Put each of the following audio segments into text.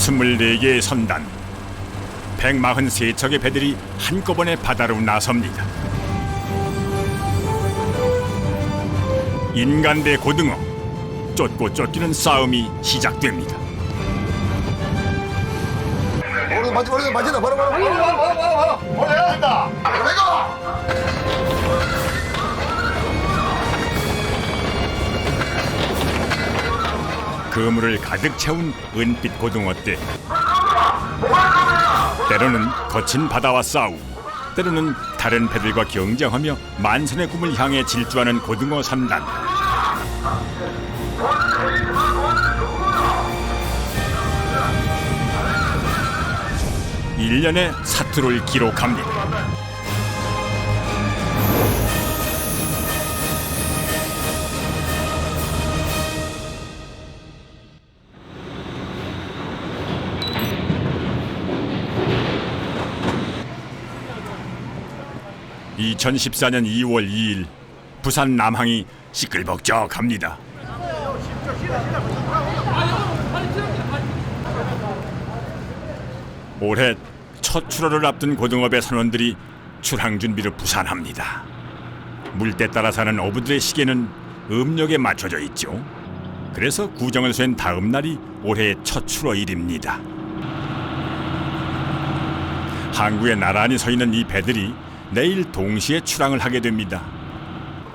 24개의 선단, 143척의 배들이 한꺼번에 바다로 나섭니다. 인간 대 고등어, 쫓고 쫓기는 싸움이 시작됩니다. 맞다. 바로 해야 된다. 내가. 그물을 가득 채운 은빛 고등어 떼. 때로는 거친 바다와 싸우고, 때로는 다른 배들과 경쟁하며 만선의 꿈을 향해 질주하는 고등어 선단. 1년의 사투를 기록합니다. (2014년 2월 2일) 부산 남항이 시끌벅적합니다. 올해 첫 출하를 앞둔 고등어배 선원들이 출항 준비를 부산합니다. 물때 따라 사는 어부들의 시계는 음력에 맞춰져 있죠. 그래서 구정을 쇠는 다음 날이 올해의 첫 출어일입니다. 항구에 나란히 서 있는 이 배들이 내일 동시에 출항을 하게 됩니다.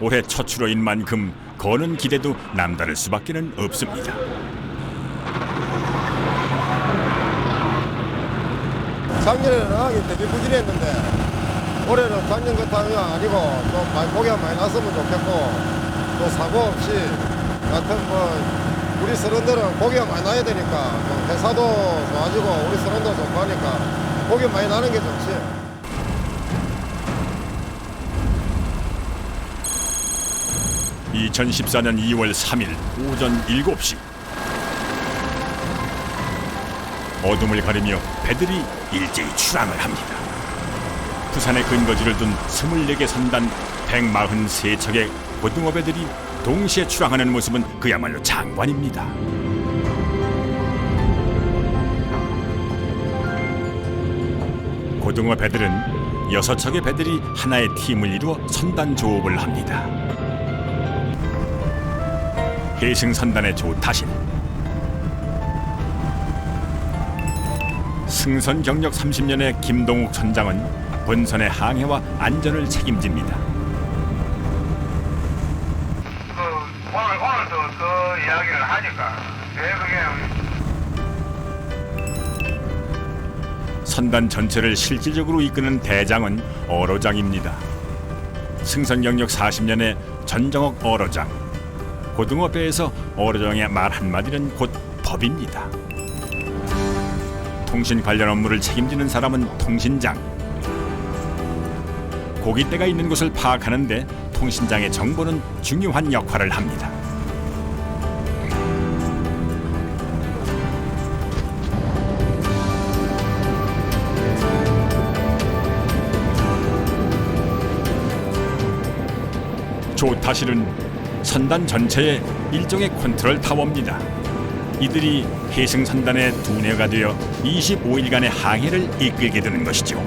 올해 첫 출어인 만큼 거는 기대도 남다를 수밖에는 없습니다. 작년에는 어항이 되게 부진했는데 올해는 작년 같은 건 아니고 좀 많이 고기가 많이 났으면 좋겠고 또 사고 없이 같은 우리 서른들은 고기가 많이 나야 되니까 회사도 좋아지고 우리 서른도 좋고 하니까 고기 많이 나는 게 좋지. (2014년 2월 3일) 오전 7시 어둠을 가리며 배들이 일제히 출항을 합니다. 부산에 근거지를 둔 24개 선단 143척의 고등어 배들이 동시에 출항하는 모습은 그야말로 장관입니다. 고등어 배들은 6척의 배들이 하나의 팀을 이루어 선단 조업을 합니다. 해승선단의 조타신, 승선 경력 30년의 김동욱 선장은 본선의 항해와 안전을 책임집니다. 오늘도 그 이야기를 하니까 선단 전체를 실질적으로 이끄는 대장은 어로장입니다. 승선 경력 40년의 전정옥 어로장. 고등어배에서 어로장의 말 한마디는 곧 법입니다. 통신 관련 업무를 책임지는 사람은 통신장. 고깃대가 있는 곳을 파악하는데 통신장의 정보는 중요한 역할을 합니다. 조타실은 선단 전체의 일종의 컨트롤 타워입니다. 이들이 해승선단의 두뇌가 되어 25일간의 항해를 이끌게 되는 것이죠.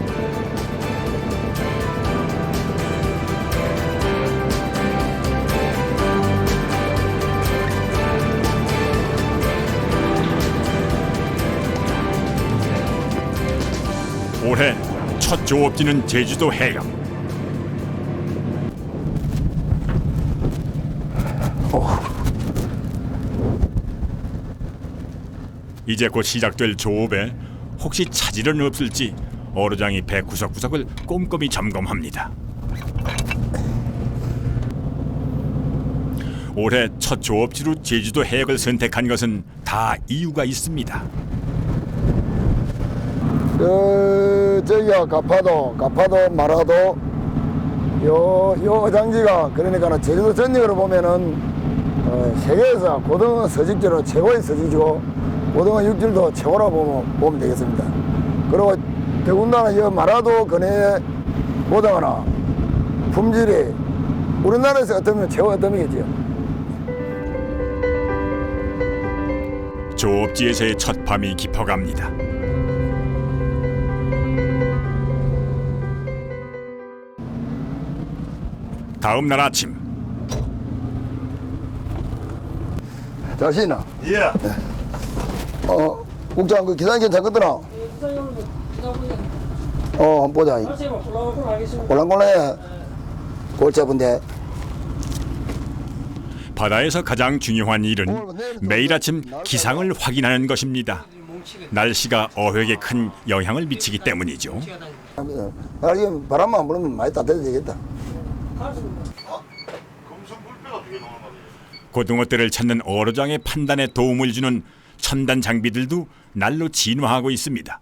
올해 첫 조업지는 제주도 해역. 이제 곧 시작될 조업에 혹시 차질은 없을지 어로장이 배 구석구석을 꼼꼼히 점검합니다. 올해 첫 조업지로 제주도 해역을 선택한 것은 다 이유가 있습니다. 저기가 가파도 마라도 요 어장지가 그러니까 제주도 전역으로 보면은 세계에서 고등어 서식지로 최고의 서식지고 고등어 육질도 최고라고 보면 되겠습니다. 그리고 더군다나 이 마라도 근해 고등어나 품질이 우리나라에서 어떠면 최고 어떠이겠지요. 조업지에서의 첫 밤이 깊어갑니다. 다음 날 아침 자신아, 예. 국장 그 기사님 괜찮거더라. 한번 보자. 꼴랑꼴랑해. 골치 아픈데. 바다에서 가장 중요한 일은 매일 아침 기상을 확인하는 것입니다. 날씨가 어획에 큰 영향을 미치기 때문이죠. 지금 바람만 불으면 많이 따뜻해 되겠다. 고등어떼를 찾는 어로장의 판단에 도움을 주는 첨단 장비들도 날로 진화하고 있습니다.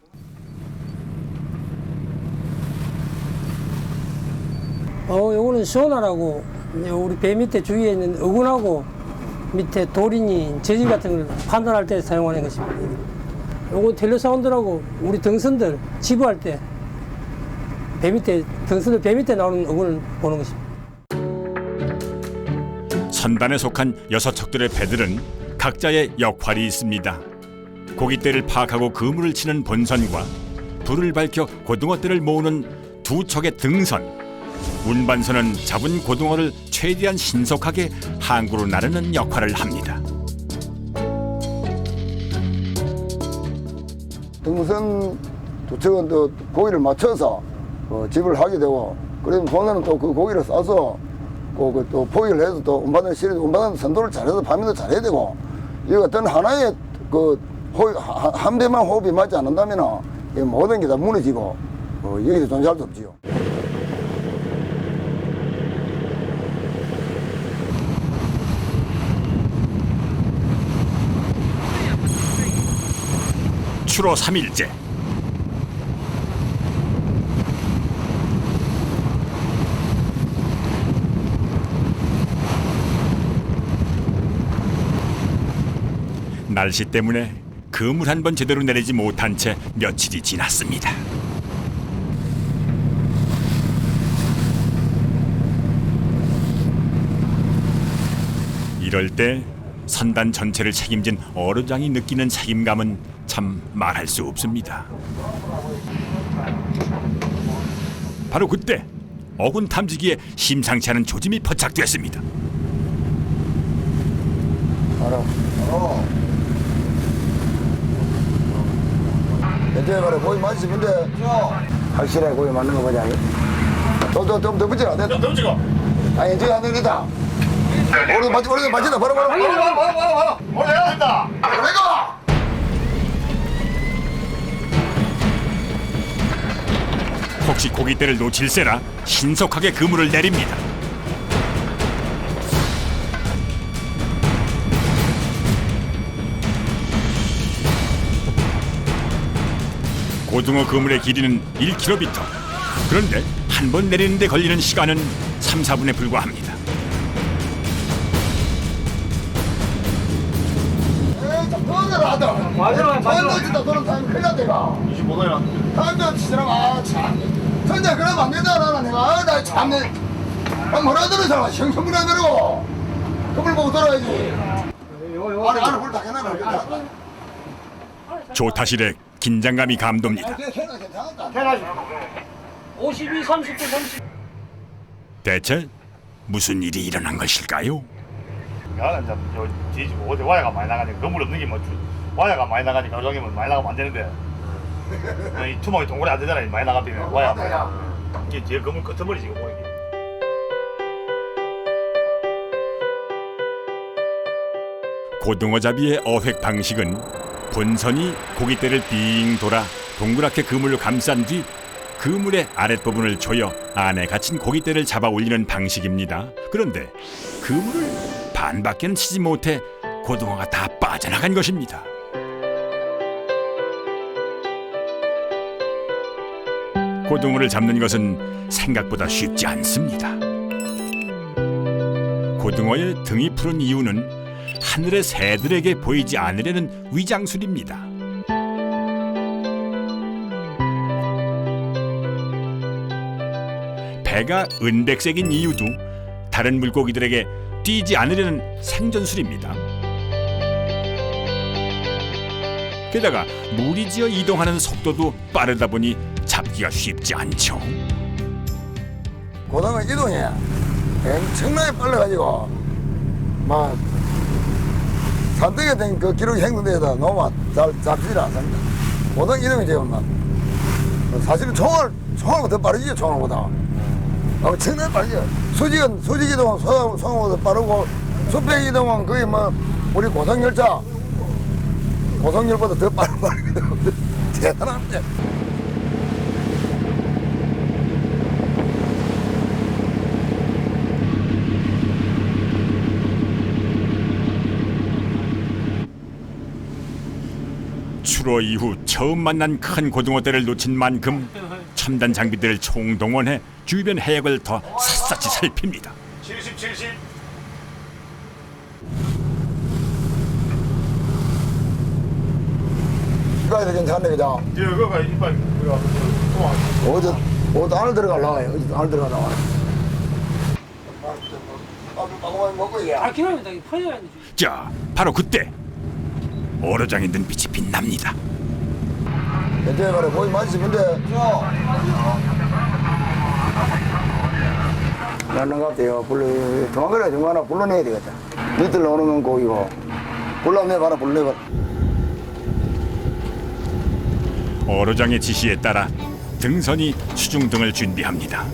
요거는 소나라고 우리 배 밑에 주위에 있는 어군하고 밑에 돌이니 재질 같은 걸 판단할 때 사용하는 것입니다. 요거 텔레사운드라고 우리 등선들 지부할 때 배 밑에 등선들 배 밑에 나오는 어군을 보는 것입니다. 선단에 속한 6척들의 배들은 각자의 역할이 있습니다. 고깃대를 파악하고 그물을 치는 본선과 불을 밝혀 고등어떼를 모으는 2척의 등선, 운반선은 잡은 고등어를 최대한 신속하게 항구로 나르는 역할을 합니다. 등선 두 척은 또 고기를 맞춰서 집을 하게 되고, 그러면 본선은 또 그 고기를 싸서 또 포기를 해서 또 운반을 실어서 운반은 선도를 잘해서 파밍도 잘해야 되고, 이 어떤 하나의 한 배만 호흡이 맞지 않는다면 모든 게 다 무너지고 여기서 존재할 수 없지요. 추로 3일째. 날씨 때문에 그물 한 번 제대로 내리지 못한 채 며칠이 지났습니다. 이럴 때 선단 전체를 책임진 어로장이 느끼는 책임감은 참 말할 수 없습니다. 바로 그때 어군 탐지기에 심상치 않은 조짐이 포착됐습니다. 알아. 이제 말해 고기 맞으시면 돼. 확실하게 고기 맞는 거 보자. 좀 더 붙여라. 좀 더 붙이고. 아니 이제 안 되겠다. 오른손 맞힌다. 바로. 오늘 해야 된다. 내가. 혹시 고깃대를 놓칠세라 신속하게 그물을 내립니다. 고등어 그물의 길이는 1km. 그런데 한 번 내리는데 걸리는 시간은 3, 4분에 불과합니다. 좀 더내라 아들. 맞아. 진짜 너는 타임 큰일 났대가. 25도야. 타임도 치더라. 참. 선자 그러면 안 된다 내가. 나 참네. 뭐라 들으잖아. 형성분 안 들고. 그물 보고 돌아야지. 안에 불다 해놔라. 조타실에 긴장감이 감돕니다. 괜찮다. 52, 30대 30. 대체 무슨 일이 일어난 것일까요? 나는 저 뒤지고 어디 와야가 많이 나가니까 건물 없는 게 뭐 와야가 많이 나가니까 가정이면 많이 나가면 안 되는데 이 투명이 동그랗게 안 되잖아. 많이 나가면 와야 이게 뒤에 건물 끄트머리 지금 보이게. 고등어잡이의 어획 방식은 본선이 고깃대를 빙 돌아 동그랗게 그물로 감싼 뒤 그물의 아랫부분을 조여 안에 갇힌 고깃대를 잡아 올리는 방식입니다. 그런데 그물을 반밖에는 치지 못해 고등어가 다 빠져나간 것입니다. 고등어를 잡는 것은 생각보다 쉽지 않습니다. 고등어의 등이 푸른 이유는 하늘의 새들에게 보이지 않으려는 위장술입니다. 배가 은백색인 이유도 다른 물고기들에게 뛰지 않으려는 생존술입니다. 게다가 무리지어 이동하는 속도도 빠르다 보니 잡기가 쉽지 않죠. 고등어 이동이 엄청나게 빨라가지고 막 산등에 된 그 기록이 행동대에다 너무 잘 잡히질 않습니다. 고등어 이동이 지금 막 사실은 총알보다 더 빠르죠. 총알보다 엄청나게 빠르죠. 수직 이동은 송어보다 빠르고 수평 이동은 거의 뭐 우리 고속열보다 더 빠르거든요. 대단합니다. 출어 이후 처음 만난 큰 고등어떼를 놓친 만큼 첨단 장비들을 총동원해 주변 해역을 더 샅샅이 살핍니다. 70. 이거야 돼 괜찮네 그죠? 이거가 이빨 그거 어디 안을 들어가려고 해요. 어디 안을 들어가려고. 밥을 먹고 이게. 아, 기름이다. 퍼져야 돼. 자, 바로 그때 어로장에 든 빛이 빛납니다. 현재 말에 거의 맞으시면 돼. 나는 같아요. 도망가라 좀 하나 불러내야 되겠다. 밑을 넣으면 고기고 불러내 봐라 불러내봐. 어로장의 지시에 따라 등선이 수중등을 준비합니다.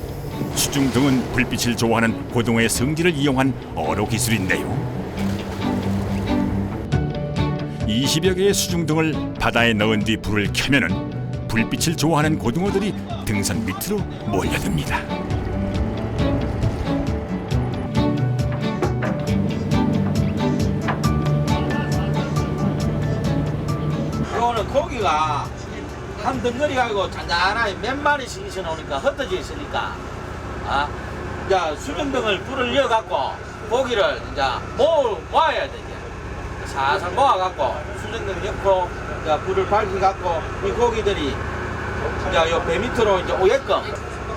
수중등은 불빛을 좋아하는 고등어의 성질을 이용한 어로 기술인데요. 20여 개의 수중등을 바다에 넣은 뒤 불을 켜면은 불빛을 좋아하는 고등어들이 등선 밑으로 몰려듭니다. 이거는 고기가 한 덩어리 가지고 잔잔하게 몇 마리씩 있어 놓으니까 흩어져 있으니까 이제 수중등을 불을 이어갖고 고기를 이제 모아야 돼. 살살 모아갖고 수중등 옆으로 이제 불을 밝혀갖고 이 고기들이 이제 요 배 밑으로 이제 오게끔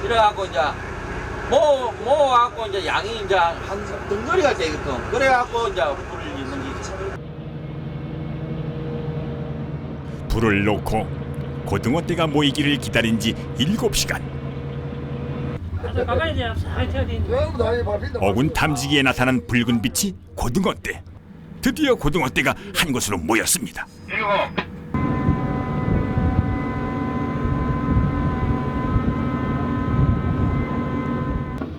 이래갖고 이제 모아갖고 이제 양이 이제 한 덩어리가 되게끔 그래갖고 이제 불을 있는 거지. 불을 놓고 고등어떼가 모이기를 기다린 지 7시간. 가까이 이제 살 튀어야 돼. 어군 탐지기에 나타난 붉은 빛이 고등어떼. 드디어 고등어떼가 한 곳으로 모였습니다.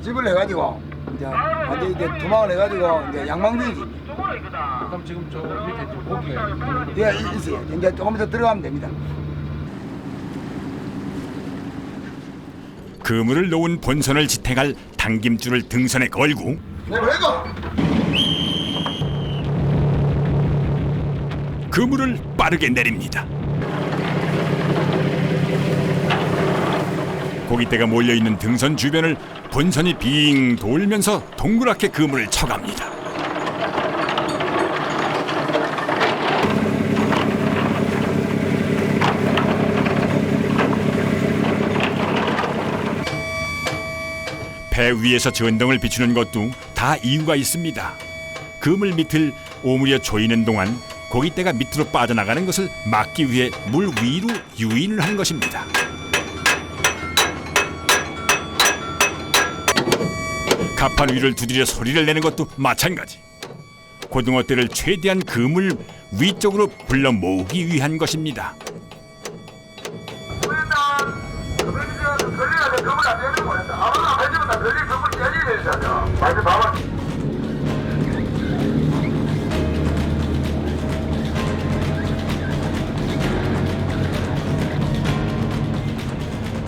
집을 해가지고 이제 완전 이제 도망을 해가지고 이제 양망되지. 그럼 지금 저 밑에 지금 고기가 예, 있어요. 이제 조금 더 들어가면 됩니다. 그물을 놓은 본선을 지탱할 당김줄을 등선에 걸고 그물을 빠르게 내립니다. 고깃대가 몰려있는 등선 주변을 본선이 빙 돌면서 동그랗게 그물을 쳐갑니다. 배 위에서 전등을 비추는 것도 다 이유가 있습니다. 그물 밑을 오므려 조이는 동안 고깃대가 밑으로 빠져나가는 것을 막기 위해 물 위로 유인을 하는 것입니다. 갑판 위를 두드려 소리를 내는 것도 마찬가지. 고등어떼를 최대한 그물 위쪽으로 불러 모으기 위한 것입니다.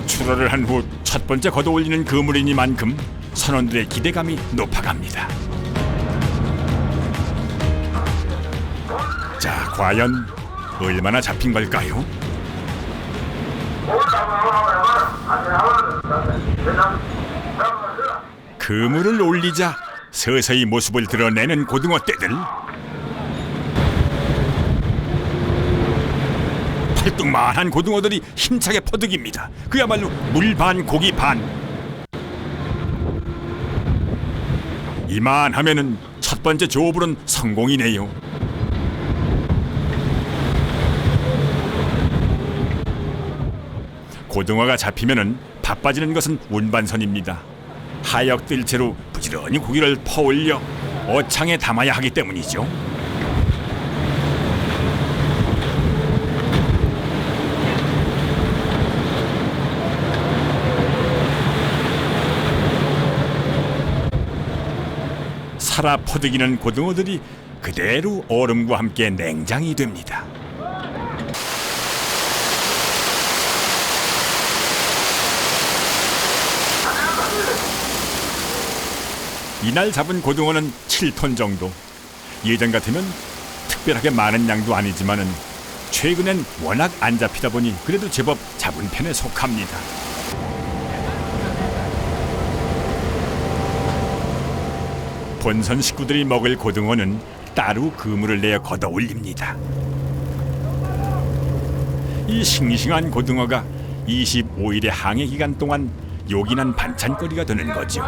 출어를 한 후 첫 번째 걷어올리는 그물이니만큼 선원들의 기대감이 높아갑니다. 자, 과연 얼마나 잡힌 걸까요? 그물을 올리자 서서히 모습을 드러내는 고등어떼들. 팔뚝만한 고등어들이 힘차게 퍼득입니다. 그야말로 물 반 고기 반. 이만하면은 첫 번째 조업은 성공이네요. 고등어가 잡히면은 바빠지는 것은 운반선입니다. 하역 뜰 채로 부지런히 고기를 퍼올려 어창에 담아야 하기 때문이죠. 살아 퍼득이는 고등어들이 그대로 얼음과 함께 냉장이 됩니다. 이날 잡은 고등어는 7톤 정도. 예전 같으면 특별하게 많은 양도 아니지만은 최근엔 워낙 안 잡히다 보니 그래도 제법 잡은 편에 속합니다. 본선 식구들이 먹을 고등어는 따로 그물을 내어 걷어 올립니다. 이 싱싱한 고등어가 25일의 항해 기간 동안 요긴한 반찬거리가 되는 거죠.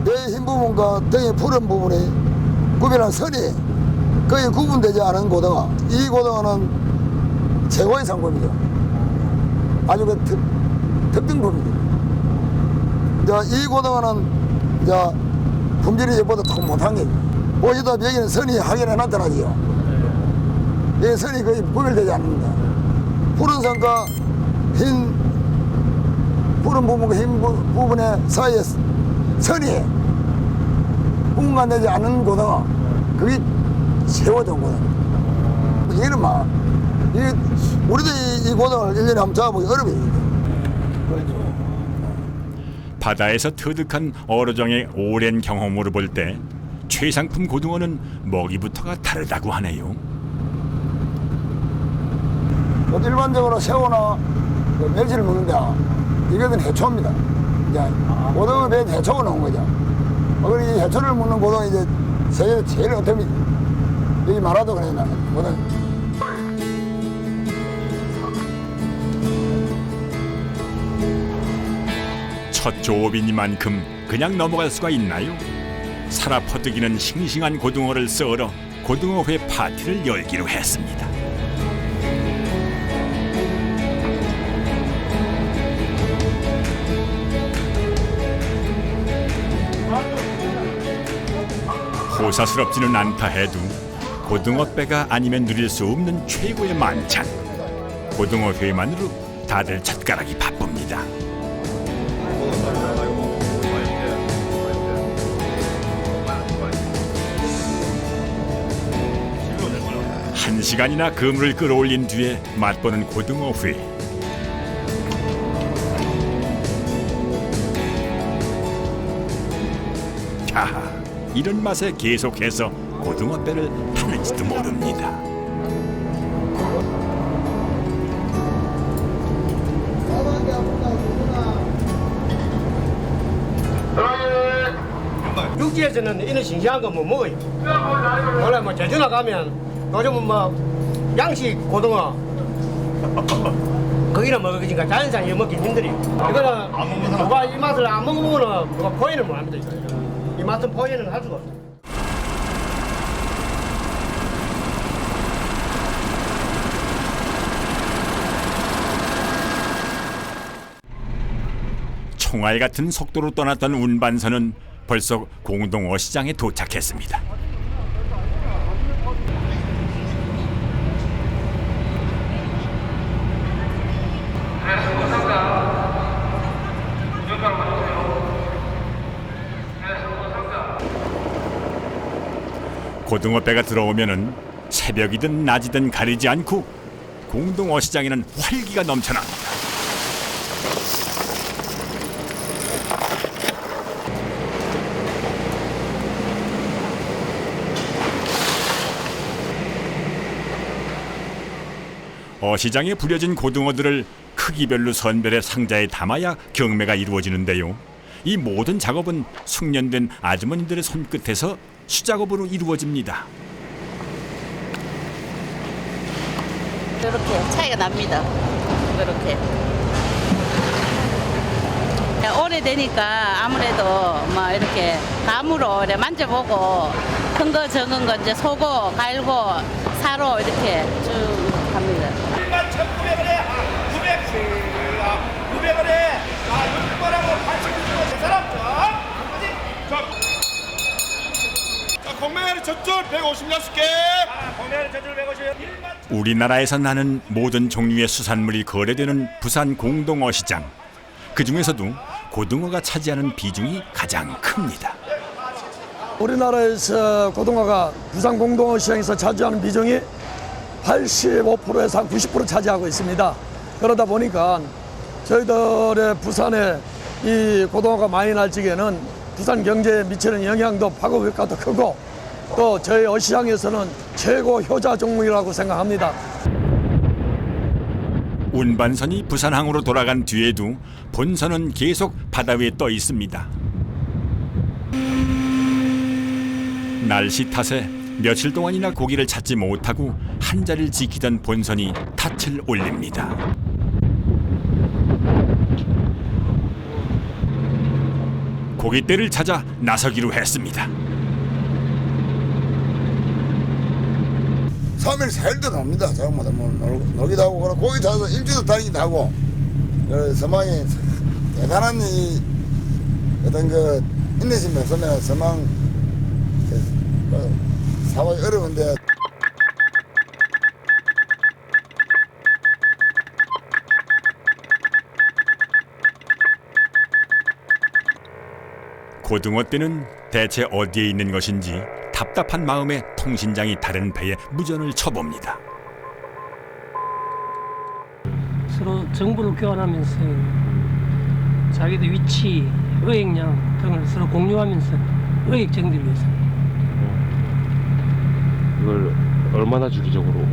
배 흰 부분과 등의 푸른 부분이 구별한 선이 거의 구분되지 않은 고등어. 이 고등어는 최고의 상품이죠. 아주 그 특등품이죠. 이 고등어는 품질이 얘보다 더 못한 게 보시다시피 여기는 선이 확연히 나타나지요. 이 선이 거의 구별되지 않습니다. 푸른 선과 푸른 부분과 흰 부분의 사이에 선이 분간되지 않은 고등어, 그게 최고 좋은 고등어. 얘는 우리도 이 고등어를 1년에 한번 잡아보기 어렵거든요. 바다에서 터득한 어로정의 오랜 경험으로 볼 때 최상품 고등어는 먹이부터가 다르다고 하네요. 일반적으로 새우나 멸치를 먹는데 이것은 해초입니다. 이제 고등어 배에 해초가 나온 거죠. 그리고 이 해초를 먹는 고등어 이제 세계에서 제일 어텀이지. 여기 말아도 그래 나는 고등어. 첫 조업이니만큼 그냥 넘어갈 수가 있나요? 살아 퍼득이는 싱싱한 고등어를 썰어 고등어회 파티를 열기로 했습니다. 호사스럽지는 않다 해도 고등어배가 아니면 누릴 수 없는 최고의 만찬. 고등어회만으로 다들 젓가락이 바쁩니다. 한 시간이나 그물을 끌어올린 뒤에 맛보는 고등어회. 야, 이런 맛에 계속해서 고등어배를 파는지도 모릅니다. 육지에서는 이런 싱싱한 거 못 먹어요. 원래 뭐 제주나 가면 요즘은 뭐 양식 고등어 거기는 먹으니까 자연산 이거 먹기 힘들이. 이거는 누가 이 맛을 안 먹어보면 누가 포인을 못 합니다. 이 맛은 포인을 할 수가 없어요. 총알 같은 속도로 떠났던 운반선은 벌써 공동 어시장에 도착했습니다. 고등어배가 들어오면은 새벽이든 낮이든 가리지 않고 공동 어시장에는 활기가 넘쳐납니다. 어시장에 부려진 고등어들을 크기별로 선별해 상자에 담아야 경매가 이루어지는데요. 이 모든 작업은 숙련된 아주머니들의 손끝에서 수작업으로 이루어집니다. 이렇게 차이가 납니다. 이렇게 오래되니까 아무래도 뭐 이렇게 감으로 이렇게 만져보고 큰 거 적은 거 이제 소고 갈고 사로 이렇게 쭉 합니다. 1만 1,900원에 그렇지. 900원에 자 6번하고 80원 세 사람 자 공매를 젖줄 156개. 공매를 젖줄 150. 우리나라에서 나는 모든 종류의 수산물이 거래되는 부산 공동어시장. 그 중에서도 고등어가 차지하는 비중이 가장 큽니다. 우리나라에서 고등어가 부산 공동어시장에서 차지하는 비중이 85%에서 한 90% 차지하고 있습니다. 그러다 보니까 저희들의 부산에 이 고등어가 많이 날 적에는 부산 경제에 미치는 영향도 파급 효과도 크고 또 저희 어시장에서는 최고 효자 종목이라고 생각합니다. 운반선이 부산항으로 돌아간 뒤에도 본선은 계속 바다 위에 떠 있습니다. 날씨 탓에 며칠 동안이나 고기를 찾지 못하고 한 자리를 지키던 본선이 닻을 올립니다. 고깃대를 찾아 나서기로 했습니다. 3일 4일도 납니다. 저마다 뭐 놀기도 하고 그런 고기 찾아서 일주일도 다니기도 하고 서망이 대단한 이 어떤 그 인내심이 없으면 서망 사업이 어려운데 고등어 떼는 대체 어디에 있는 것인지 답답한 마음에 통신장이 다른 배에 무전을 쳐봅니다. 서로 정보를 교환하면서 자기들 위치, 어획량 등을 서로 공유하면서 어획 정리를 위해서 이걸 얼마나 주기적으로?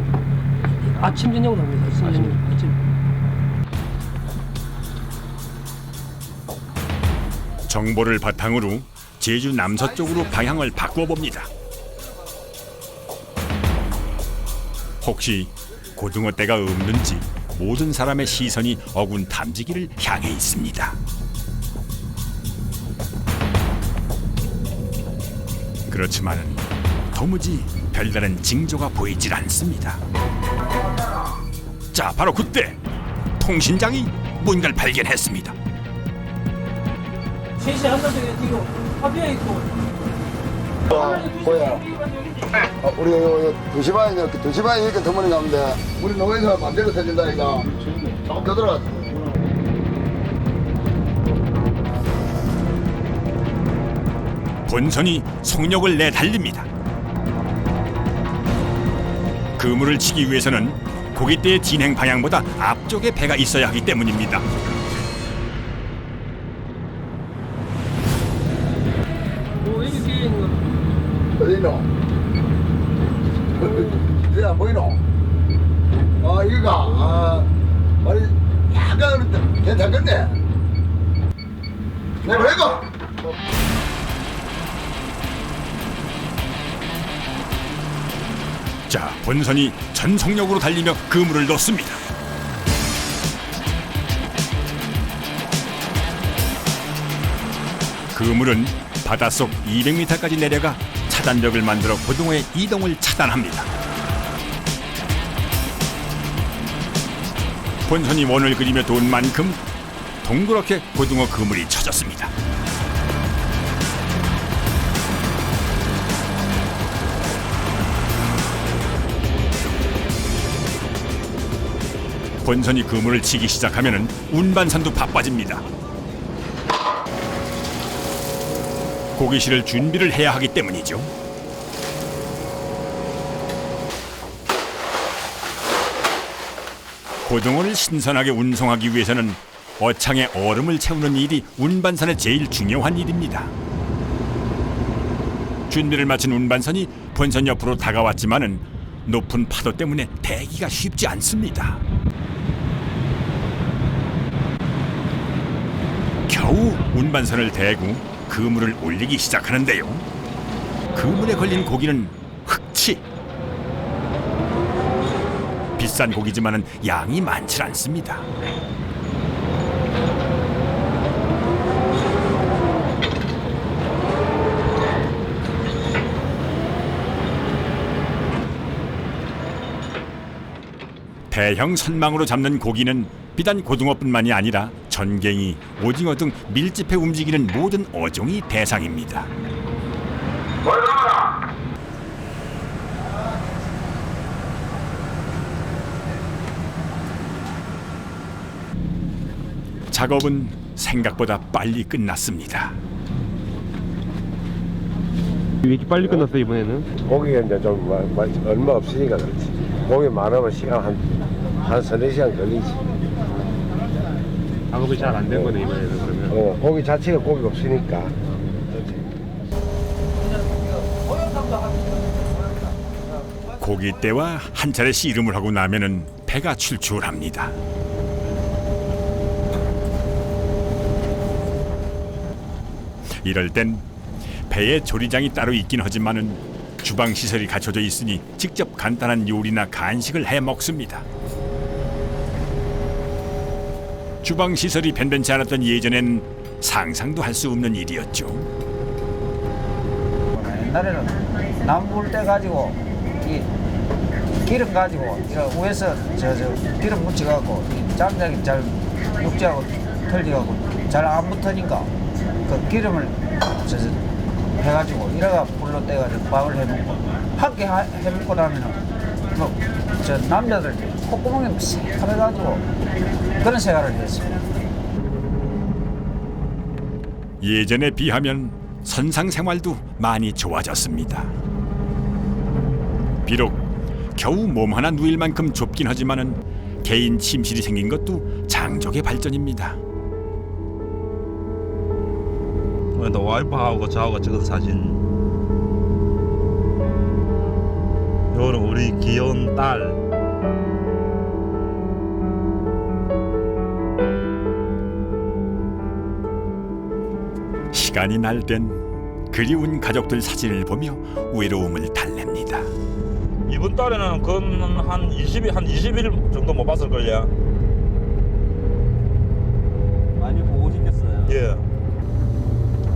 아침 저녁으로 합니다. 아침 저녁. 정보를 바탕으로 제주 남서쪽으로 방향을 바꾸어 봅니다. 혹시 고등어 떼가 없는지 모든 사람의 시선이 어군 탐지기를 향해 있습니다. 그렇지만 도무지 별다른 징조가 보이질 않습니다. 자, 바로 그때 통신장이 뭔가를 발견했습니다. 셋이 한가득에 뒤로 화비에 있고 뭐야? 우리 2시 반에 2시 반에 이렇게 더머니 가는데 우리 노예가 맘대로 해준다 이거. 조금 더 들어가. 본선이 속력을 내달립니다. 그물을 치기 위해서는 고깃대의 진행 방향보다 앞쪽에 배가 있어야 하기 때문입니다. 뭐 이렇게 있는 어디 있노? 이제 안 보이노? 이거가 말이 약간 괜찮겠네. 내가 이거. 자, 본선이 전속력으로 달리며 그물을 놓습니다. 그물은 바닷속 200m까지 내려가 차단벽을 만들어 고등어의 이동을 차단합니다. 본선이 원을 그리며 돈 만큼 동그랗게 고등어 그물이 쳐졌습니다. 본선이 그물을 치기 시작하면 운반선도 바빠집니다. 고기 실을 준비를 해야 하기 때문이죠. 고등어를 신선하게 운송하기 위해서는 어창에 얼음을 채우는 일이 운반선의 제일 중요한 일입니다. 준비를 마친 운반선이 본선 옆으로 다가왔지만은 높은 파도 때문에 대기가 쉽지 않습니다. 겨우 운반선을 대고 그물을 올리기 시작하는데요. 그물에 걸린 고기는 흑치. 비싼 고기지만은 양이 많지 않습니다. 대형 선망으로 잡는 고기는 비단 고등어뿐만이 아니라 전갱이, 오징어 등 밀집해 움직이는 모든 어종이 대상입니다. 작업은 생각보다 빨리 끝났습니다. 왜 이렇게 빨리 끝났어 이번에는? 고기가 이제 좀 얼마 없으니까 그렇지. 고기 많으면 시간 한 3-4시간 걸리지. 작업이 잘 안 된 거네 이번에는 그러면. 고기 자체가 고기가 없으니까. 고깃대와 한 차례 씨름을 하고 나면은 배가 출출합니다. 이럴 땐 배에 조리장이 따로 있긴 하지만은 주방 시설이 갖춰져 있으니 직접 간단한 요리나 간식을 해 먹습니다. 주방 시설이 변변치 않았던 예전엔 상상도 할 수 없는 일이었죠. 옛날에는 나무 볼 때 가지고 이 기름 가지고 위에서 저 기름 묻혀갖고 이 짬장이 잘 육지하고 털려갖고 잘 안 붙으니까 그 기름을 해가지고 이래가 불로 떼가지고 밥을 해먹고 함께 해먹고 나면은 저 남자들 콧구멍이 새카매가지고 그런 생활을 했습니다. 예전에 비하면 선상 생활도 많이 좋아졌습니다. 비록 겨우 몸 하나 누일 만큼 좁긴 하지만은 개인 침실이 생긴 것도 장족의 발전입니다. 너 와이프하고 저하고 찍은 사진. 요거는 우리 귀여운 딸. 시간이 날 땐 그리운 가족들 사진을 보며 외로움을 달랩니다. 이번 달에는 한 20일 정도 못 봤을걸요. 많이 보고 생겼어요. 예.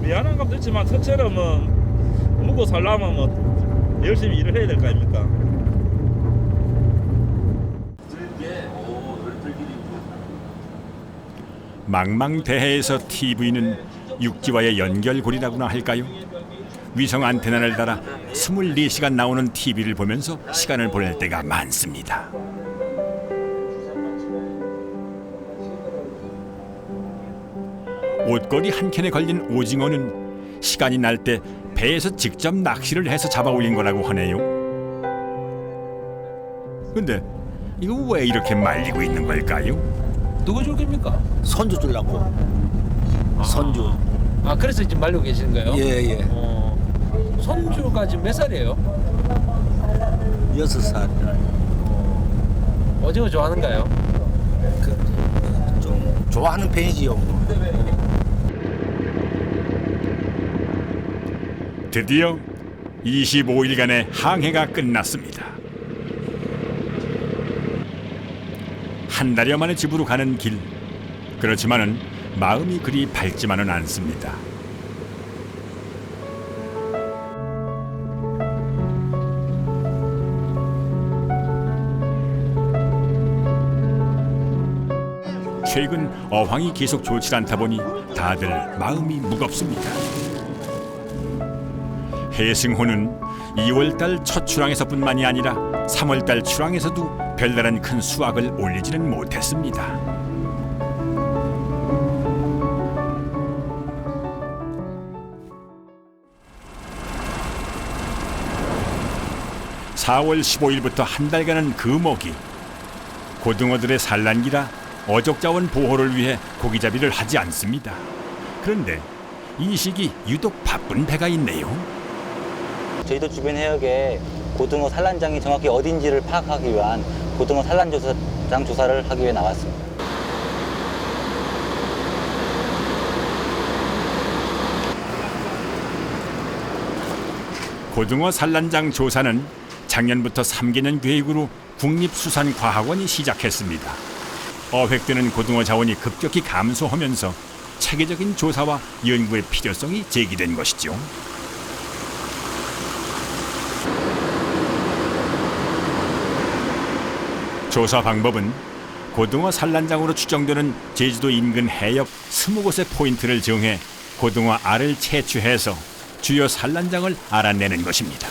미안한 감도 있지만 첫째는 먹고 살려면 열심히 일을 해야 될 거 아닙니까? 망망대해에서 TV는 육지와의 연결고리라고나 할까요? 위성 안테나를 달아 24시간 나오는 TV를 보면서 시간을 보낼 때가 많습니다. 옷걸이 한 켠에 걸린 오징어는 시간이 날 때 배에서 직접 낚시를 해서 잡아 올린 거라고 하네요. 근데 이거 왜 이렇게 말리고 있는 걸까요? 누구 줄 겁니까? 손주 주려고. 손주. 아 그래서 지금 말리고 계시는 거예요? 예예. 손주가 지금 몇 살이에요? 6살. 오징어 좋아하는가요? 좀 좋아하는 편이지요. 드디어 25일간의 항해가 끝났습니다. 한 달여 만에 집으로 가는 길. 그렇지만은 마음이 그리 밝지만은 않습니다. 최근 어황이 계속 좋지 않다 보니 다들 마음이 무겁습니다. 해승호는 2월달 첫 출항에서뿐만이 아니라 3월달 출항에서도 별다른 큰 수확을 올리지는 못했습니다. (4월 15일부터) 한 달간은 금어기. 고등어들의 산란기라 어족자원 보호를 위해 고기잡이를 하지 않습니다. 그런데 이 시기 유독 바쁜 배가 있네요. 저희도 주변 해역에 고등어 산란장이 정확히 어딘지를 파악하기 위한 고등어 산란장 조사를 하기 위해 나왔습니다. 고등어 산란장 조사는 작년부터 3개년 계획으로 국립수산과학원이 시작했습니다. 어획되는 고등어 자원이 급격히 감소하면서 체계적인 조사와 연구의 필요성이 제기된 것이죠. 조사 방법은 고등어 산란장으로 추정되는 제주도 인근 해역 20곳의 포인트를 정해 고등어 알을 채취해서 주요 산란장을 알아내는 것입니다.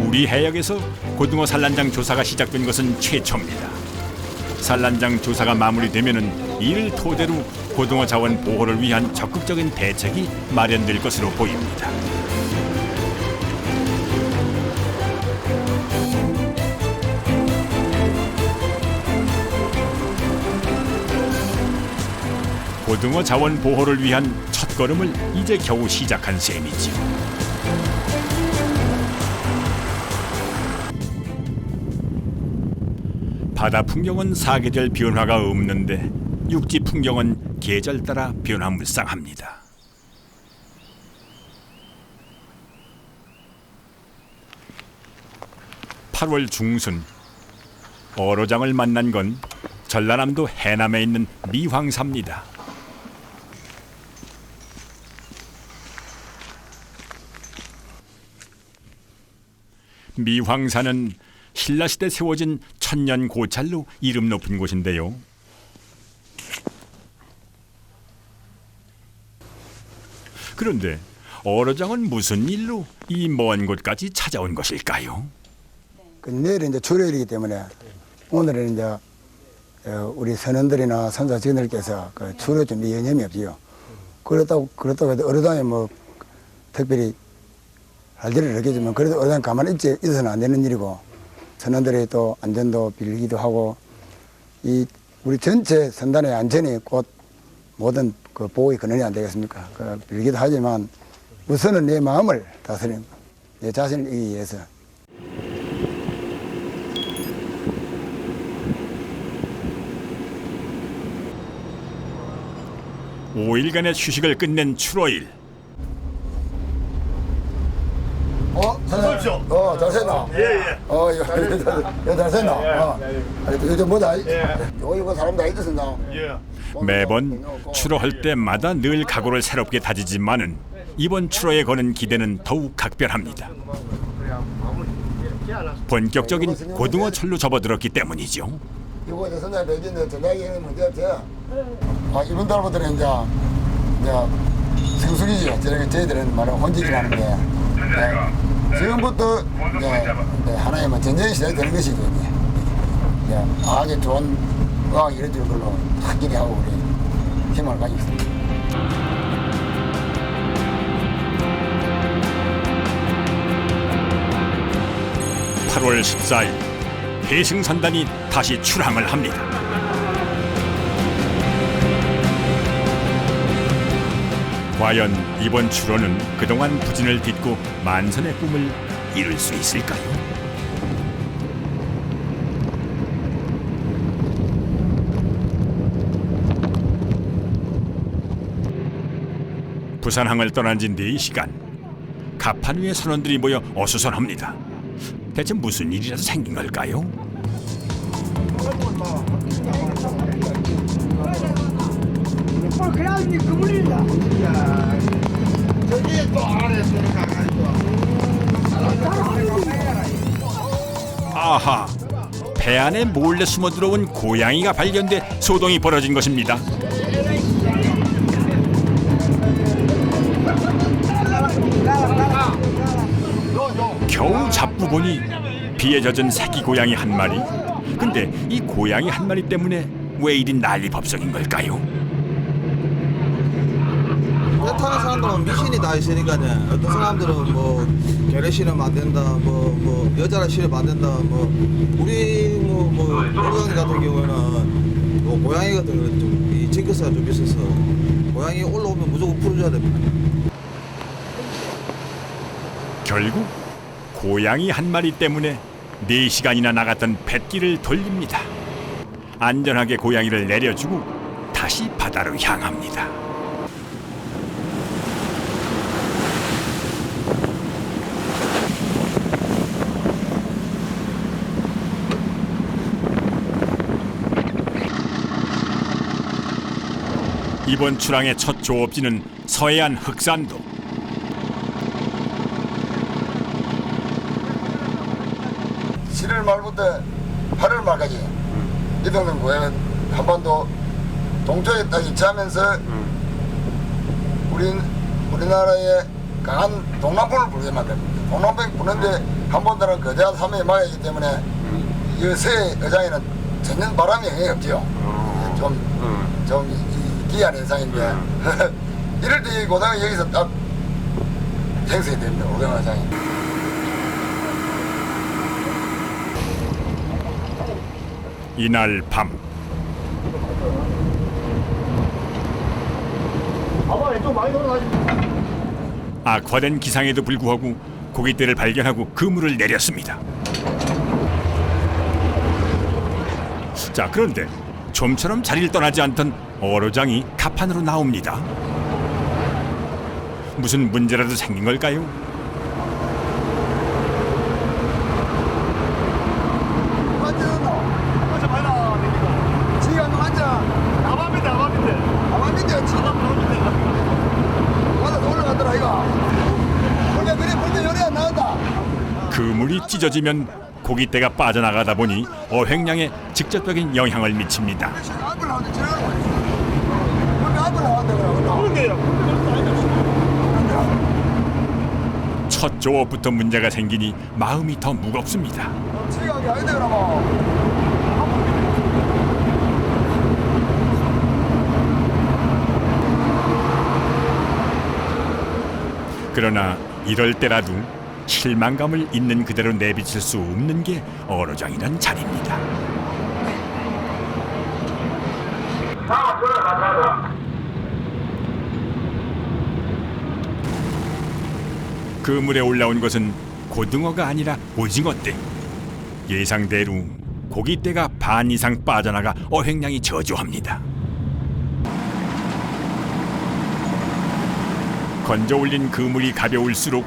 우리 해역에서 고등어 산란장 조사가 시작된 것은 최초입니다. 산란장 조사가 마무리되면은 이를 토대로 고등어 자원 보호를 위한 적극적인 대책이 마련될 것으로 보입니다. 고등어 자원 보호를 위한 첫걸음을 이제 겨우 시작한 셈이지요. 바다 풍경은 사계절 변화가 없는데 육지 풍경은 계절 따라 변화무쌍합니다. (8월) 중순 어로장을 만난 건 전라남도 해남에 있는 미황사입니다. 미황사는 신라시대 세워진 천년 고찰로 이름 높은 곳인데요. 그런데 어로장은 무슨 일로 이 먼 곳까지 찾아온 것일까요? 내일은 이제 주일이기 때문에 오늘은 이제 우리 선원들이나 선사 직원들께서 그 주로 좀 여념이 없지요. 그렇다고 해도 어로장에 뭐 특별히 할 일을 하겠지만 그래도 어로장 가만히 있어서는 안 되는 일이고. 선원들의 또 안전도 빌기도 하고 이 우리 전체 선단의 안전이 곧 모든 그 보호의 근원이 안 되겠습니까? 그 빌기도 하지만 우선은 내 마음을 다스리는 거, 내 자신을 이기기 위해서. (5일간의) 휴식을 끝낸 출어일. 그렇죠. 잘 샜나? 예. 잘 샜나? 요즘 뭐다? 이거 사람 다 잊었나? 예. 매번 출어할 때마다 늘 각오를 새롭게 다지지만은 이번 출어에 거는 기대는 더욱 각별합니다. 본격적인 고등어 철로 접어들었기 때문이죠. 이거 이제 선장 배기인데 전화기에는 문제 없어요. 이번 달부터는 이제 생수기죠. 저희들은 말은 혼직이라는 게. 지금부터 하나의 전쟁 시작이 되는 것이죠. 아주 좋은 어학이 이루어질 걸로 확실히 하고 우리 희망을 가지고 있습니다. (8월 14일) 해승선단이 다시 출항을 합니다. 과연 이번 출어는 그동안 부진을 딛고 만선의 꿈을 이룰 수 있을까요? 부산항을 떠난 지 4시간. 갑판 위에 선원들이 모여 어수선합니다. 대체 무슨 일이라도 생긴 걸까요? 아하, 배 안에 몰래 숨어 들어온 고양이가 발견돼 소동이 벌어진 것입니다. 겨우 잡고 보니 비에 젖은 새끼 고양이 한 마리. 근데 이 고양이 한 마리 때문에 왜 이리 난리법석인 걸까요? 배 타는 사람들은 미신이 다 있으니까요. 어떤 사람들은 뭐 결혼 실험 안 된다, 뭐 여자라 실험 안 된다, 뭐 우리 어르신 같은 경우에는 뭐 고양이 같은 거는 좀이 징크스가 좀 있어서 고양이 올라오면 무조건 풀어줘야 됩니다. 결국 고양이 한 마리 때문에 4시간이나 나갔던 뱃길을 돌립니다. 안전하게 고양이를 내려주고 다시 바다로 향합니다. 이번 출항의 첫 조업지는 서해안 흑산도. 7월 말부터 8월 말까지 이동근 구역은 한반도 동쪽에 딱 위치하면서 우리나라의 강한 동남풍을 불게 만듭니다. 동남풍이 부는데 한반도는 거대한 삼해에 막이기 때문에 이 서해 의장에는 전혀 바람이 영향이 없지요. 좀 기이한 현상인데 이럴 때 이 고등어 여기서 딱 행성이 됩니다. 고등어 의장이. 이날 밤 악화된 기상에도 불구하고 고깃대를 발견하고 그물을 내렸습니다. 자, 그런데 좀처럼 자리를 떠나지 않던 어로장이 갑판으로 나옵니다. 무슨 문제라도 생긴 걸까요? 그물이 찢어지면 고깃대가 빠져나가다 보니 어획량에 직접적인 영향을 미칩니다. 첫 조업부터 문제가 생기니 마음이 더 무겁습니다. 그러나 이럴 때라도 실망감을 있는 그대로 내비칠 수 없는 게 어로장이란 자리입니다. 그물에 올라온 것은 고등어가 아니라 오징어떼. 예상대로 고깃대가 반 이상 빠져나가 어획량이 저조합니다. 건져 올린 그물이 가벼울수록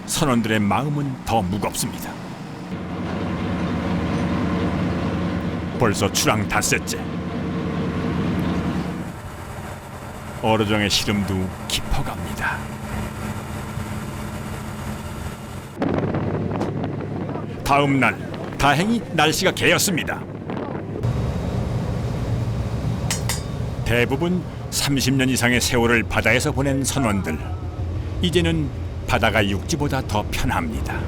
선원들의 마음은 더 무겁습니다. 벌써 출항 닷새째. 어로장의 시름도 깊어갑니다. 다음 날 다행히 날씨가 개었습니다. 대부분 30년 이상의 세월을 바다에서 보낸 선원들. 이제는 바다가 육지보다 더 편합니다.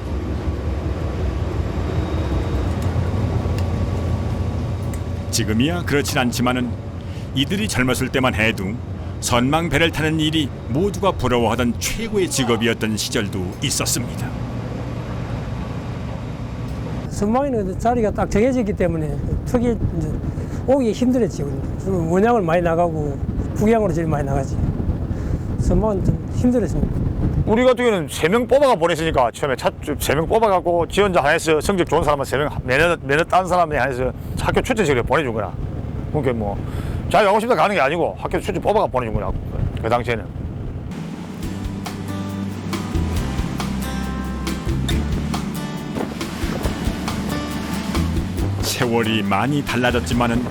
지금이야 그렇진 않지만은 이들이 젊었을 때만 해도 선망배를 타는 일이 모두가 부러워하던 최고의 직업이었던 시절도 있었습니다. 선망에는 자리가 딱 정해졌기 때문에 특히 오기 힘들었지. 원양을 많이 나가고 북양으로 제일 많이 나가지. 선망은 좀 힘들었습니다. 우리 같은 경우는 3명 뽑아가 보냈으니까 처음에 3명 뽑아갖고 지원자 하나에서 성적 좋은 사람은 3명 매너 딴 사람에 한해서 학교 출전식을 보내준 거야. 그러니까 뭐 자기 가고 싶다 가는 게 아니고 학교 출전 뽑아가 보내준 거야. 그 당시에는. 세월이 많이 달라졌지만은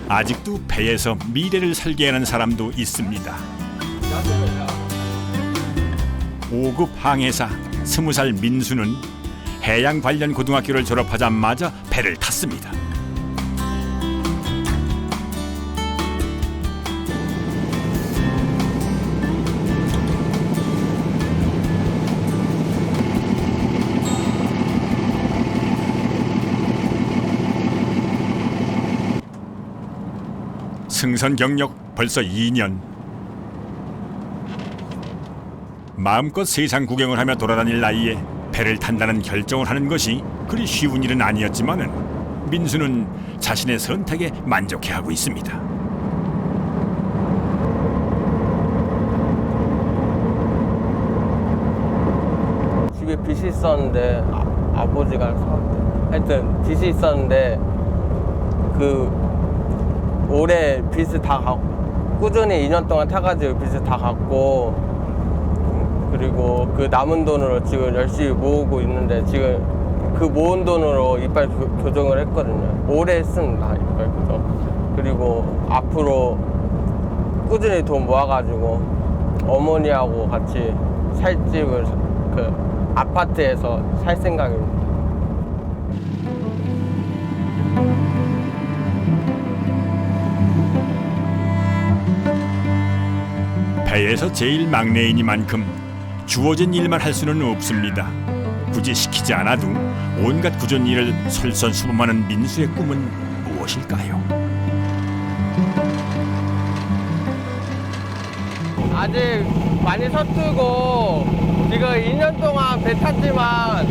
아직도 배에서 미래를 설계하는 사람도 있습니다. 5급 항해사 20살 민수는 해양 관련 고등학교를 졸업하자마자 배를 탔습니다. 승선 경력 벌써 2년. 마음껏 세상 구경을 하며 돌아다닐 나이에 배를 탄다는 결정을 하는 것이 그리 쉬운 일은 아니었지만은 민수는 자신의 선택에 만족해하고 있습니다. 집에 빚이 있었는데 아버지가 하여튼 빚이 있었는데 그 올해 빚을 다 갚고 꾸준히 2년 동안 타가지고 빚을 다 갚고 그리고 그 남은 돈으로 지금 열심히 모으고 있는데 지금 그 모은 돈으로 이빨 교정을 했거든요. 올해 했습니다, 이빨 교정. 그리고 앞으로 꾸준히 돈 모아가지고 어머니하고 같이 살 집을 그 아파트에서 살 생각입니다. 배에서 제일 막내이니만큼 주어진 일만 할 수는 없습니다. 굳이 시키지 않아도 온갖 굳은 일을 솔선수범하는 민수의 꿈은 무엇일까요? 아직 많이 서투고 지금 2년 동안 배 탔지만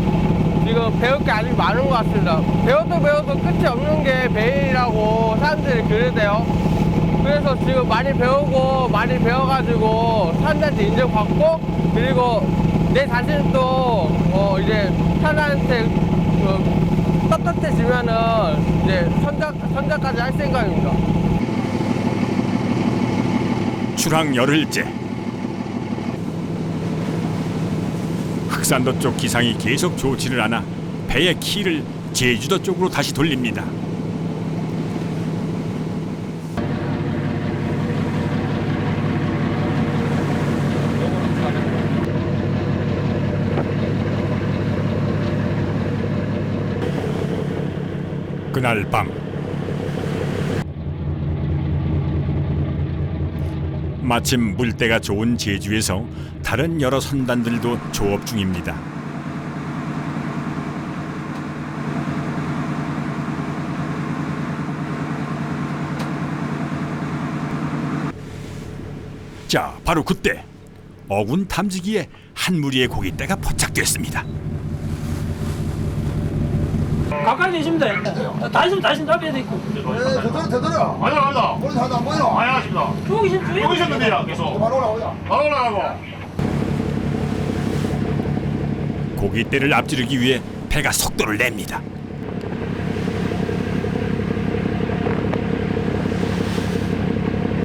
지금 배울 게 아직 많은 것 같습니다. 배워도 끝이 없는 게 배이라고 사람들이 그러대요. 그래서 지금 많이 배우고 많이 배워가지고 사람들한테 인정받고 그리고 내 자신도 이제 사람한테 떳떳해지면은 이제 선장까지 할 생각입니다. 출항 열흘째. 흑산도 쪽 기상이 계속 좋지를 않아 배의 키를 제주도 쪽으로 다시 돌립니다. 그날 밤 마침 물때가 좋은 제주에서 다른 여러 선단들도 조업 중입니다. 자, 바로 그때 어군 탐지기에 한 무리의 고깃대가 포착됐습니다. 가까이 계시면 돼. 다시 잡혀야 돼 있고. 되더라. 맞아. 우리 다도 안 보이노? 많이 하십니다. 여기 있었는데요, 계속. 바로 올라가고. 고깃대를 앞지르기 위해 배가 속도를 냅니다.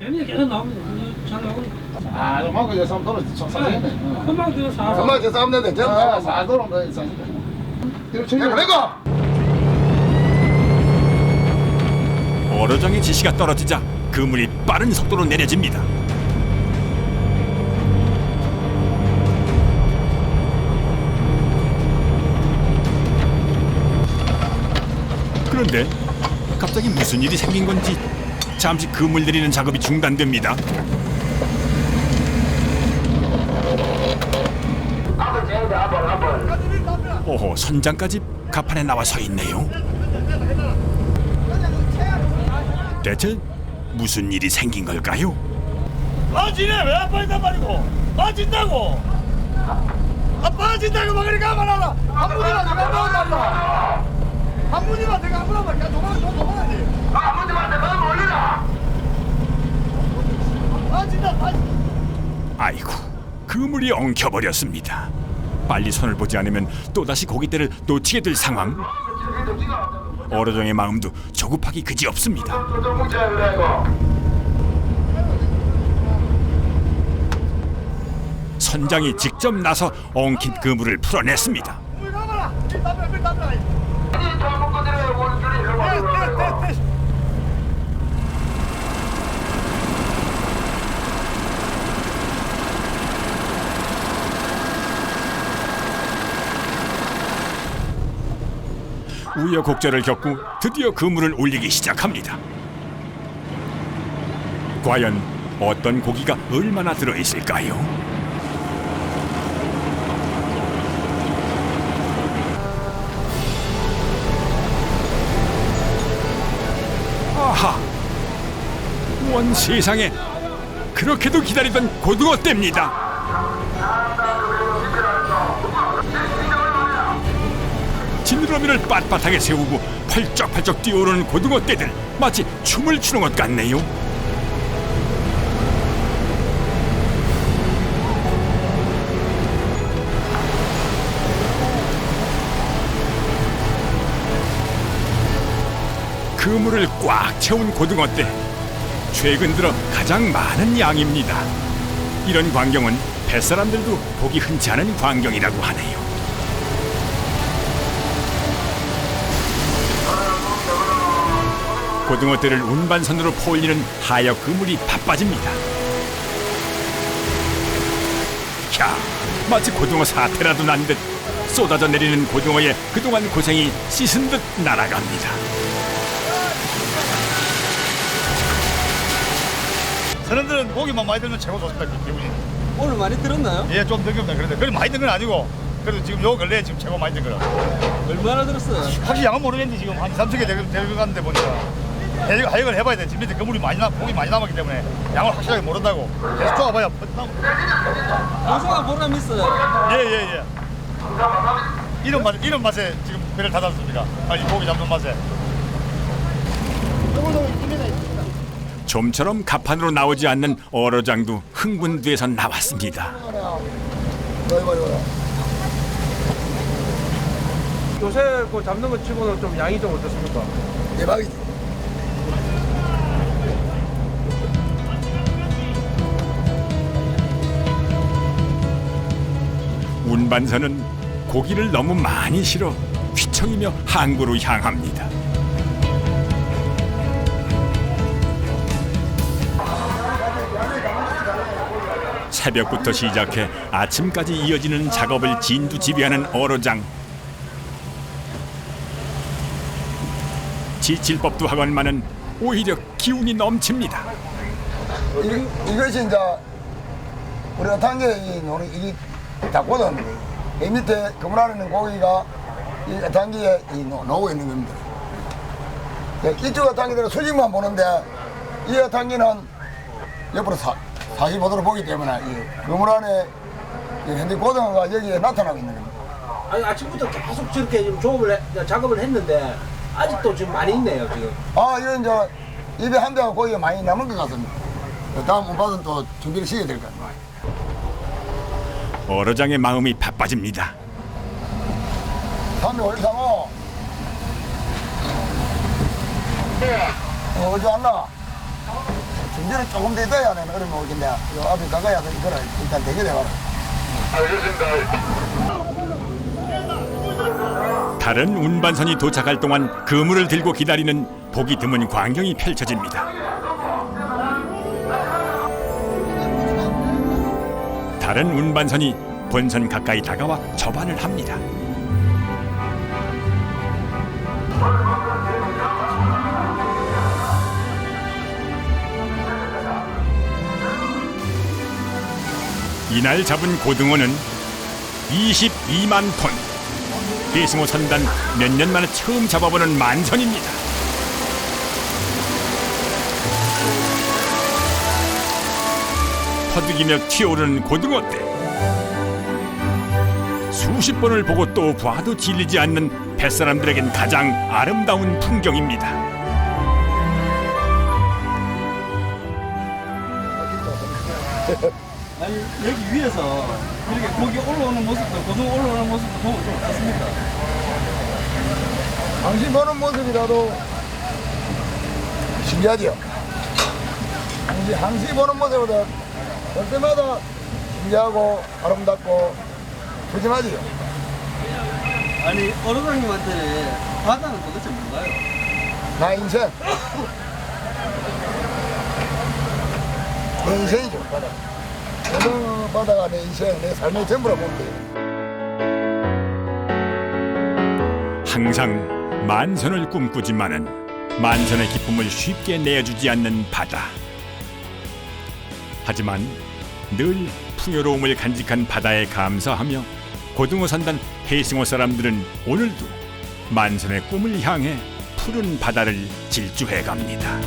애미 계속 나옵니다. 잘 나오니까. 아, 엄마가 이제 싸움 돌아. 금방 그 사. 엄마 이제 싸움 내대. 제가 사 돌아. 내가. 어로정의 지시가 떨어지자 그물이 빠른 속도로 내려집니다. 그런데 갑자기 무슨 일이 생긴 건지 잠시 그물 내리는 작업이 중단됩니다. 오호, 선장까지 갑판에 나와 서 있네요. 대체 무슨 일이 생긴 걸까요? 빠지네 왜 안 빠진단 말이고? 빠진다고. 빠진다고 막 이렇게 하면 알아. 한 분이만 내가 넣어달라. 한 분이만 내가 안 물어봐. 그냥 도망가야지. 한 분이만 내가 올리라. 빠진다. 아이고, 그물이 엉켜버렸습니다. 빨리 손을 보지 않으면 또다시 고깃대를 놓치게 될 상황. 어로정의 마음도 조급하기 그지없습니다. 선장이 직접 나서 엉킨 그물을 풀어냈습니다. 우여곡절을 겪고 드디어 그물을 올리기 시작합니다. 과연 어떤 고기가 얼마나 들어있을까요? 아하! 원 세상에! 그렇게도 기다리던 고등어떼입니다. 지느러미를 빳빳하게 세우고 펄쩍펄쩍 뛰어오르는 고등어떼들, 마치 춤을 추는 것 같네요. 그물을 꽉 채운 고등어떼, 최근 들어 가장 많은 양입니다. 이런 광경은 뱃사람들도 보기 흔치 않은 광경이라고 하네요. 고등어떼를 운반선으로 퍼올리는 하역 그물이 바빠집니다. 캬, 마치 고등어 사태라도 난 듯 쏟아져 내리는 고등어의 그동안 고생이 씻은 듯 날아갑니다. 선원들은 고기만 많이 들면 최고 좋습니다. 기분이. 오늘 많이 들었나요? 예, 좀 들겁니다. 그런데 그리 많이 든 건 아니고 그래도 지금 요 근래에 지금 최고 많이 든 거라. 얼마나 들었어요? 확실히 양은 모르겠는데 지금 한 2, 3척이 되어갔는데 보니까 하역을 해봐야 돼. 지금 밑에 그물이 고기 많이 남았기 때문에 양을 확실하게 모른다고. 계속 쪼아봐야 고소가 보람 있어요. 예. 이런 맛에 지금 배를 닫았습니다. 이 고기 잡는 맛에. 좀처럼 갑판으로 나오지 않는 어로장도 흥분돼서 나왔습니다. 요새 그 잡는 것 치고는 좀 양이 좀 어떻습니까? 대박이지. 운반선은 고기를 너무 많이 실어 휘청이며 항구로 향합니다. 새벽부터 시작해 아침까지 이어지는 작업을 진두지휘하는 어로장. 지칠 법도 하건만은 오히려 기운이 넘칩니다. 이것이 이제 우리가 단계 이게 닭고든 이 밑에 그물 안에 있는 고기가 이 단계에 나오고 있는 겁니다. 이쪽 단계대로 수직만 보는데 이 단계는 옆으로 45도로 보기 때문에 이 그물 안에 현대 고등어가 여기에 나타나고 있는 겁니다. 아니 아침부터 계속 저렇게 좀 작업을 했는데 아직도 지금 많이 있네요 지금. 이건 이제 입에 한 대가 고기가 많이 남은 것 같습니다. 다음 운반은 또 준비를 시켜야 될 것 같아요. 어로장의 마음이 바빠집니다. 335. 어디 왔나? 준비를 조금 더 있어야 하네. 그러면 오겠네. 요 앞에 가까이 와서 이거를 일단 대기해봐라. 다른 운반선이 도착할 동안 그물을 들고 기다리는 보기 드문 광경이 펼쳐집니다. 다른 운반선이 본선 가까이 다가와 접안을 합니다. 이날 잡은 고등어는 22만 톤. 해승호 선단 몇 년 만에 처음 잡아보는 만선입니다. 퍼득이며 튀어오르는 고등어떼. 수십 번을 보고 또 봐도 질리지 않는 뱃사람들에겐 가장 아름다운 풍경입니다. 아니 여기 위에서 이렇게 고기 올라오는 모습도 고등어 올라오는 모습도 보면 좀 어떻습니까? 당신 보는 모습이라도 신기하죠. 항시 보는 모습보다 볼 때마다 신기하고 아름답고 푸짐하지요. 아니 어르장님한테는 바다는 도대체 뭔가요? 나 인생. 내 인생이죠, 바다. 고등어 바다가 내 인생, 내 삶의 전부라 보면 돼요. 항상 만선을 꿈꾸지만은 만선의 기쁨을 쉽게 내어주지 않는 바다. 하지만 늘 풍요로움을 간직한 바다에 감사하며 고등어 산단 해승호 사람들은 오늘도 만선의 꿈을 향해 푸른 바다를 질주해 갑니다.